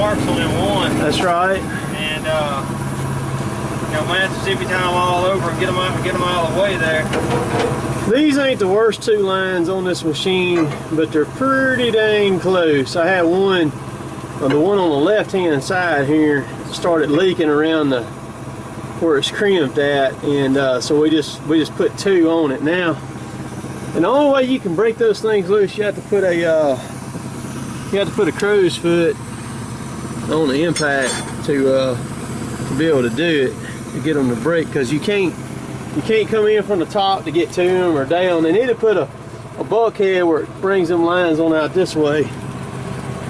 marks on them one. That's right. And you know, man, Mississippi time all over and get them out of the way there. These ain't the worst two lines on this machine, but they're pretty dang close. I had one, the one on the left-hand side here started leaking around the where it's crimped at, and so we just put two on it now. And the only way you can break those things loose, you have to put a crow's foot on the impact to be able to do it, to get them to break, because you can't come in from the top to get to them or down. They need to put a bulkhead where it brings them lines on out this way.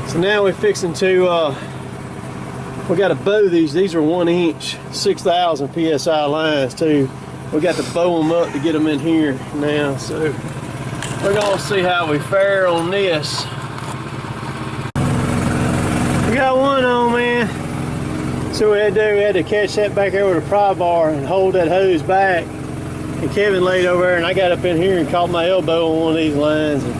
So now we're fixing to we got to bow these. These are 1 inch 6,000 psi lines too. We got to bow them up to get them in here now. So we're gonna see how we fare on this. We got one on, man. So we had to catch that back there with a pry bar and hold that hose back. And Kevin laid over there, and I got up in here and caught my elbow on one of these lines and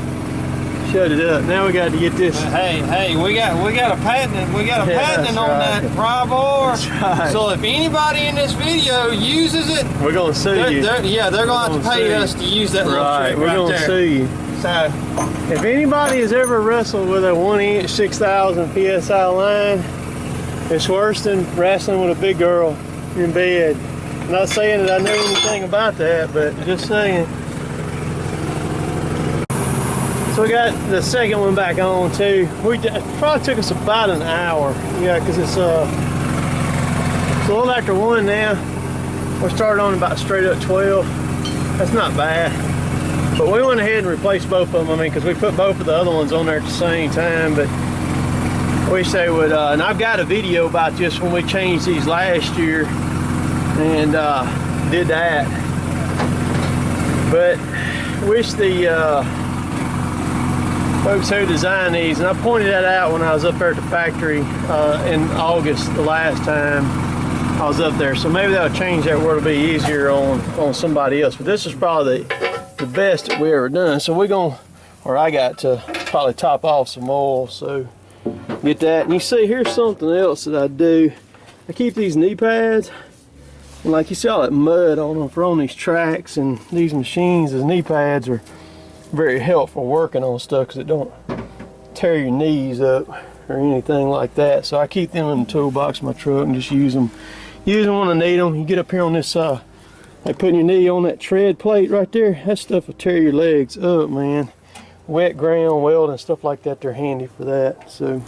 shut it up. Now we got to get this. Hey, we got a patent. We got a patent on that pry bar. That's right. So if anybody in this video uses it, we're gonna sue you. Yeah, they're gonna have to pay us to use that little trick we're right gonna there. sue you. So if anybody has ever wrestled with a 1 inch 6,000 psi line, it's worse than wrestling with a big girl in bed. I'm not saying that I know anything about that, but just saying. So we got the second one back on too. It probably took us about an hour. Yeah, because it's a little after 1 now. We started on about straight up 12. That's not bad. But we went ahead and replaced both of them. I mean, because we put both of the other ones on there at the same time. But I wish they would. And I've got a video about this when we changed these last year and did that. But wish the folks who designed these, and I pointed that out when I was up there at the factory in August the last time I was up there. So maybe that'll change that where it'll be easier on somebody else. But this is probably the best that we ever done. So we're gonna, or I got to probably top off some oil. So get that. And you see, here's something else that I do. I keep these knee pads, and like you see all that mud on them for on these tracks and these machines. These knee pads are very helpful working on stuff because it don't tear your knees up or anything like that. So I keep them in the toolbox of my truck and just use them when I need them. You get up here on this like putting your knee on that tread plate right there, that stuff will tear your legs up, man. Wet ground, welding, stuff like that, they're handy for that. So